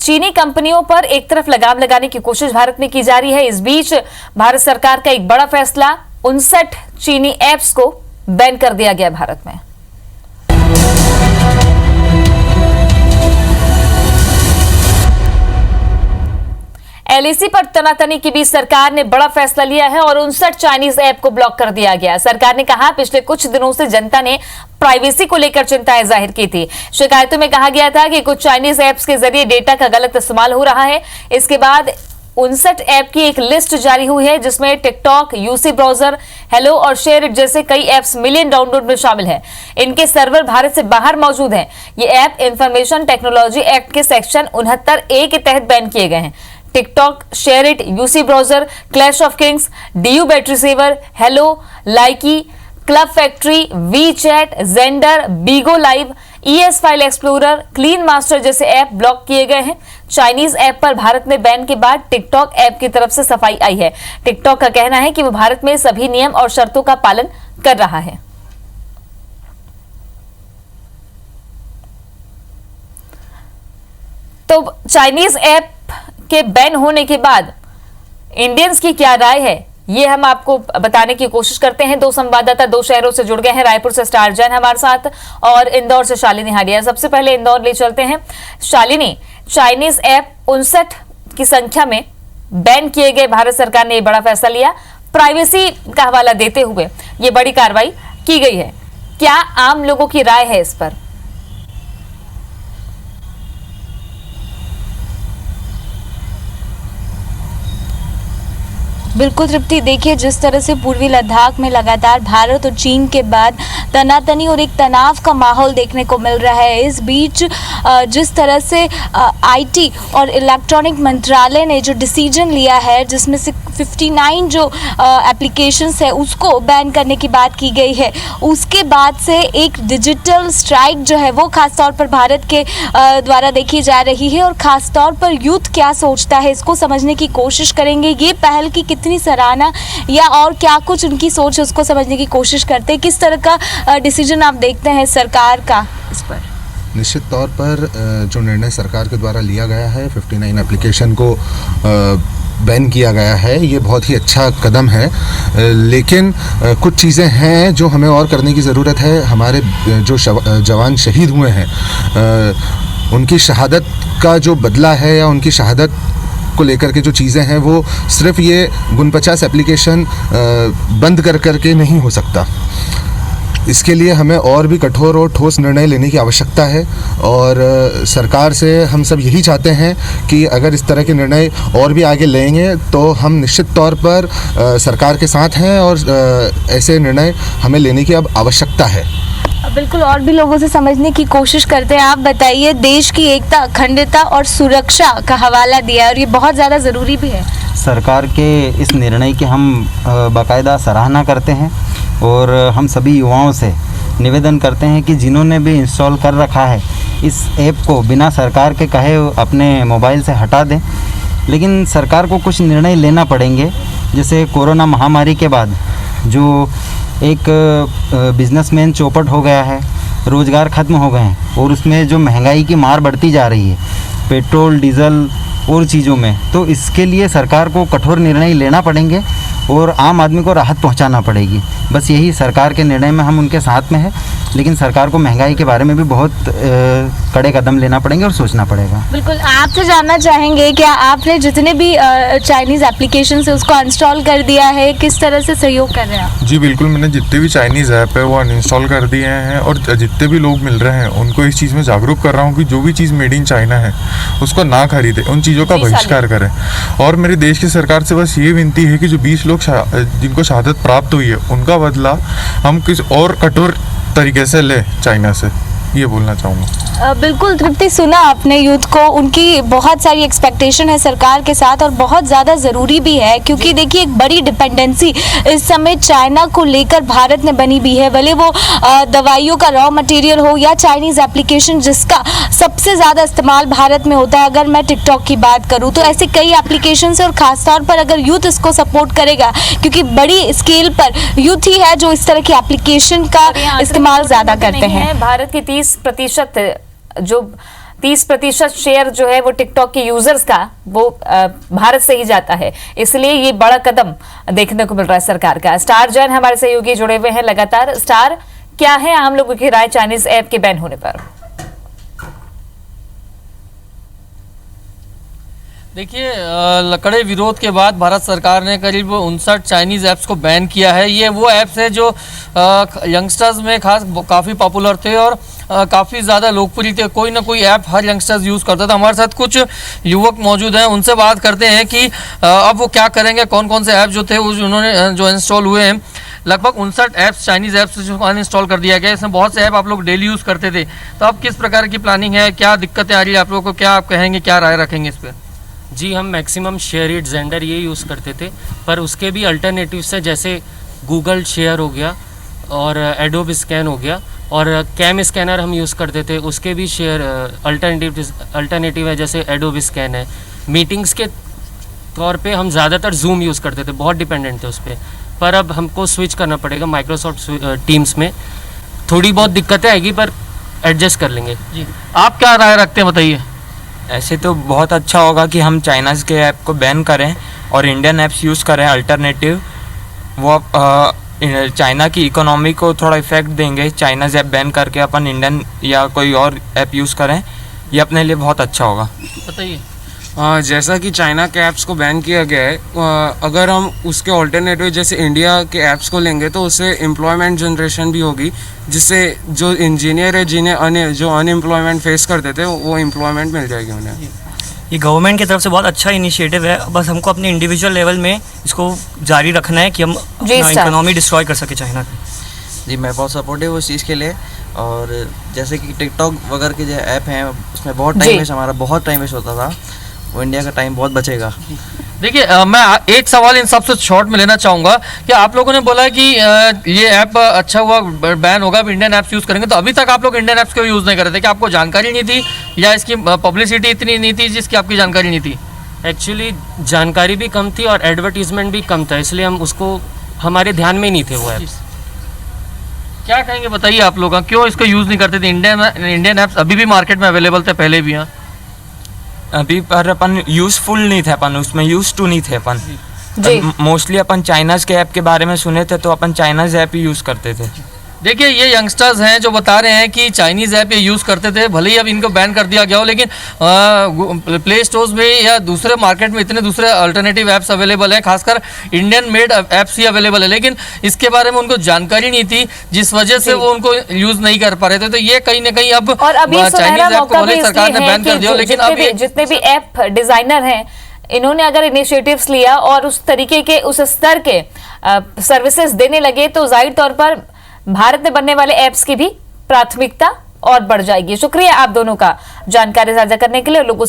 चीनी कंपनियों पर एक तरफ लगाम लगाने की कोशिश भारत में की जा रही है। इस बीच भारत सरकार का एक बड़ा फैसला, 59 चीनी ऐप्स को बैन कर दिया गया भारत में। एलआईसी पर तनातनी के बीच सरकार ने बड़ा फैसला लिया है और 59 चाइनीज ऐप को ब्लॉक कर दिया गया। सरकार ने कहा, पिछले कुछ दिनों से जनता ने प्राइवेसी को लेकर चिंताएं जाहिर की थी। शिकायतों में कहा गया था कि कुछ चाइनीज ऐप्स के जरिए डेटा का गलत इस्तेमाल हो रहा है। इसके बाद 59 ऐप की एक लिस्ट जारी हुई है, जिसमें टिकटॉक, यूसी ब्राउजर, हेलो और शेयर इट जैसे कई ऐप्स मिलियन डाउनलोड में शामिल हैं। इनके सर्वर भारत से बाहर मौजूद हैं। ये ऐप इंफॉर्मेशन टेक्नोलॉजी एक्ट के सेक्शन 69A के तहत बैन किए गए हैं। TikTok, SHAREit, UC Browser, Clash of Kings, DU Battery Saver, Helo, Likee, Club Factory, WeChat, Xender, Bigo Live, ES File Explorer, Clean Master जैसे app block किए गए हैं। चाइनीज ऐप पर भारत में बैन के बाद टिकटॉक ऐप की तरफ से सफाई आई है। टिकटॉक का कहना है कि वो भारत में सभी नियम और शर्तों का पालन कर रहा है। तो चाइनीज ऐप के बैन होने के बाद इंडियंस की क्या राय है, ये हम आपको बताने की कोशिश करते हैं। दो संवाददाता दो शहरों से जुड़ गए हैं। रायपुर से स्टार जैन हमारे साथ और इंदौर से शालिनी हाडिया। सबसे पहले इंदौर ले चलते हैं। शालिनी, चाइनीज ऐप 59 की संख्या में बैन किए गए, भारत सरकार ने यह बड़ा फैसला लिया। प्राइवेसी का हवाला देते हुए ये बड़ी कार्रवाई की गई है। क्या आम लोगों की राय है इस पर? बिल्कुल तृप्ति, देखिए जिस तरह से पूर्वी लद्दाख में लगातार भारत और चीन के बाद तनातनी और एक तनाव का माहौल देखने को मिल रहा है। इस बीच जिस तरह से आईटी और इलेक्ट्रॉनिक मंत्रालय ने जो डिसीजन लिया है, जिसमें से 59 जो एप्लीकेशंस है उसको बैन करने की बात की गई है, उसके बाद से एक डिजिटल स्ट्राइक जो है वो खासतौर पर भारत के द्वारा देखी जा रही है। और खासतौर पर यूथ क्या सोचता है, इसको समझने की कोशिश करेंगे। ये पहल की कितनी सराहना या और क्या कुछ उनकी सोच है उसको समझने की कोशिश करते हैं। किस तरह का डिसीजन आप देखते हैं सरकार का इस पर? निश्चित तौर पर जो निर्णय सरकार के द्वारा लिया गया है, 59 एप्लीकेशन को बैन किया गया है, ये बहुत ही अच्छा कदम है। लेकिन कुछ चीज़ें हैं जो हमें और करने की ज़रूरत है। हमारे जो जवान शहीद हुए हैं, उनकी शहादत का जो बदला है या उनकी शहादत को लेकर के जो चीज़ें हैं, वो सिर्फ ये 49 एप्लीकेशन बंद करके नहीं हो सकता। इसके लिए हमें और भी कठोर और ठोस निर्णय लेने की आवश्यकता है। और सरकार से हम सब यही चाहते हैं कि अगर इस तरह के निर्णय और भी आगे लेंगे तो हम निश्चित तौर पर सरकार के साथ हैं और ऐसे निर्णय हमें लेने की अब आवश्यकता है। बिल्कुल, और भी लोगों से समझने की कोशिश करते हैं। आप बताइए, देश की एकता, अखंडता और सुरक्षा का हवाला दिया और ये बहुत ज़्यादा ज़रूरी भी है। सरकार के इस निर्णय की हम बाकायदा सराहना करते हैं और हम सभी युवाओं से निवेदन करते हैं कि जिन्होंने भी इंस्टॉल कर रखा है इस ऐप को बिना सरकार के कहे अपने मोबाइल से हटा दें। लेकिन सरकार को कुछ निर्णय लेना पड़ेंगे। जैसे कोरोना महामारी के बाद जो एक बिजनेसमैन चौपट हो गया है, रोज़गार ख़त्म हो गए हैं और उसमें जो महंगाई की मार बढ़ती जा रही है पेट्रोल, डीजल और चीज़ों में, तो इसके लिए सरकार को कठोर निर्णय लेना पड़ेंगे और आम आदमी को राहत पहुंचाना पड़ेगी। बस यही सरकार के निर्णय में हम उनके साथ में है। लेकिन सरकार को महंगाई के बारे में भी बहुत कड़े कदम लेना पड़ेंगे और सोचना पड़ेगा। बिल्कुल, आपसे जानना चाहेंगे, क्या आपने जितने भी चाइनीज़ एप्लीकेशन है उसको अनइंस्टॉल कर दिया है? किस तरह से सहयोग कर रहे हैं आप? जी बिल्कुल, मैंने जितने भी चाइनीज़ ऐप है वो अनइंस्टॉल कर दिए हैं और जितने भी लोग मिल रहे हैं उनको इस चीज़ में जागरूक कर रहा हूँ कि जो भी चीज़ मेड इन चाइना है उसको ना खरीदे, उन चीज़ों का बहिष्कार करें। और मेरे देश की सरकार से बस ये विनती है कि जो 20 लोग जिनको शहादत प्राप्त हुई है उनका बदला हम किस और कठोर तरीके से ले चाइना से, ये बोलना चाहूँगा। बिल्कुल तृप्ति, सुना आपने यूथ को, उनकी बहुत सारी एक्सपेक्टेशन है सरकार के साथ और बहुत ज़्यादा ज़रूरी भी है, क्योंकि देखिए एक बड़ी डिपेंडेंसी इस समय चाइना को लेकर भारत में बनी भी है। भले वो दवाइयों का रॉ मटेरियल हो या चाइनीज़ एप्लीकेशन जिसका सबसे ज़्यादा इस्तेमाल भारत में होता है। अगर मैं टिकटॉक की बात करूँ तो ऐसे कई एप्लीकेशन है और ख़ासतौर पर अगर यूथ इसको सपोर्ट करेगा, क्योंकि बड़ी स्केल पर यूथ ही है जो इस तरह की एप्लीकेशन का इस्तेमाल ज़्यादा करते हैं। भारत की 30% जो 30% शेयर जो है वो टिकटॉक के यूजर्स का वो भारत से ही जाता है। इसलिए ये बड़ा कदम देखने को मिल रहा है सरकार का। स्टार जैन हमारे सहयोगी जुड़े हुए हैं लगातार। स्टार, क्या है आम लोगों की राय चाइनीज ऐप के बैन होने पर? देखिए, लकड़े विरोध के बाद भारत सरकार ने करीब 59 चाइनीज़ ऐप्स को बैन किया है। ये वो ऐप्स हैं जो यंगस्टर्स में खास काफ़ी पॉपुलर थे और काफ़ी ज़्यादा लोकप्रिय थे। कोई ना कोई ऐप हर यंगस्टर्स यूज़ करता था। हमारे साथ कुछ युवक मौजूद हैं, उनसे बात करते हैं कि अब वो क्या करेंगे, कौन कौन से ऐप जो थे उन्होंने जो इंस्टॉल हुए हैं। लगभग 59 ऐप्स चाइनीज़ ऐप्स जो अनइंस्टॉल कर दिया गया। इसमें बहुत से ऐप आप लोग डेली यूज़ करते थे, तो अब किस प्रकार की प्लानिंग है, क्या दिक्कतें आ रही है आप लोगों को, क्या आप कहेंगे, क्या राय रखेंगे इस पर? जी, हम मैक्सिमम शेयर इट, जेंडर ये यूज़ करते थे, पर उसके भी अल्टरनेटिव्स है, जैसे गूगल शेयर हो गया और एडोब स्कैन हो गया, और कैम स्कैनर हम यूज़ करते थे, उसके भी शेयर अल्टरनेटिव है, जैसे एडोब स्कैन है। मीटिंग्स के तौर पे हम ज़्यादातर जूम यूज़ करते थे, बहुत डिपेंडेंट थे उस पर अब हमको स्विच करना पड़ेगा माइक्रोसॉफ्ट टीम्स में। थोड़ी बहुत दिक्कतें आएगी पर एडजस्ट कर लेंगे। जी, आप क्या राय रखते हैं, बताइए। ऐसे तो बहुत अच्छा होगा कि हम चाइनाज़ के ऐप को बैन करें और इंडियन ऐप्स यूज़ करें अल्टरनेटिव। वो चाइना की इकोनॉमी को थोड़ा इफेक्ट देंगे। चाइनाज़ ऐप बैन करके अपन इंडियन या कोई और ऐप यूज़ करें, ये अपने लिए बहुत अच्छा होगा। बताइए। जैसा कि चाइना के ऐप्स को बैन किया गया है, अगर हम उसके ऑल्टरनेटिव जैसे इंडिया के ऐप्स को लेंगे तो उससे एम्प्लॉयमेंट जनरेशन भी होगी, जिससे जो इंजीनियर है जिन्हें जो अनएम्प्लॉयमेंट फेस करते थे वो एम्प्लॉयमेंट मिल जाएगी उन्हें। ये गवर्नमेंट की तरफ से बहुत अच्छा इनिशिएटिव है। बस हमको अपने इंडिविजुअल लेवल में इसको जारी रखना है कि हम इकोनॉमी डिस्ट्रॉय कर सके चाइना की। जी, मैं बहुत सपोर्टिव हूँ उस चीज़ के लिए। और जैसे कि टिकटॉक वगैरह के जो ऐप हैं उसमें बहुत टाइम वेस्ट, हमारा बहुत टाइम वेस्ट होता था, वो इंडिया का टाइम बहुत बचेगा। देखिए, मैं एक सवाल इन सबसे शॉर्ट में लेना चाहूँगा कि आप लोगों ने बोला कि ये ऐप अच्छा हुआ बैन होगा, अब इंडियन ऐप्स यूज़ करेंगे, तो अभी तक आप लोग इंडियन ऐप्स क्यों यूज़ नहीं कर रहे थे? क्या आपको जानकारी नहीं थी या इसकी पब्लिसिटी इतनी नहीं थी जिसकी आपकी जानकारी नहीं थी? एक्चुअली जानकारी भी कम थी और एडवर्टीजमेंट भी कम था, इसलिए हम उसको हमारे ध्यान में नहीं थे वो ऐप्स। क्या कहेंगे, बताइए आप लोग क्यों इसको यूज़ नहीं करते थे? इंडियन ऐप्स अभी भी मार्केट में अवेलेबल थे, पहले भी। यहाँ अभी पर अपन यूज़फुल नहीं थे, अपन उसमें यूज टू नहीं थे अपन। मोस्टली अपन चाइनाज़ के ऐप के बारे में सुने थे तो अपन चाइनाज़ ऐप ही यूज़ करते थे। देखिए, ये यंगस्टर्स हैं जो बता रहे हैं कि चाइनीज़ ऐप ये यूज़ करते थे, भले ही अब इनको बैन कर दिया गया हो, लेकिन प्ले स्टोर्स में या दूसरे मार्केट में इतने दूसरे अल्टरनेटिव ऐप्स अवेलेबल हैं, खासकर इंडियन मेड ऐप्स ही अवेलेबल है, लेकिन इसके बारे में उनको जानकारी नहीं थी, जिस वजह से वो उनको यूज़ नहीं कर पा रहे थे। तो ये कहीं ना कहीं अब चाइनीज़ ऐप को भले सरकार ने बैन कर दिया, लेकिन अब जितने भी ऐप डिजाइनर हैं इन्होंने अगर इनिशिएटिव्स लिया और उस तरीके के उस स्तर के सर्विसेज देने लगे तो जाहिर तौर पर भारत में बनने वाले ऐप्स की भी प्राथमिकता और बढ़ जाएगी। शुक्रिया आप दोनों का जानकारी साझा करने के लिए। लोगों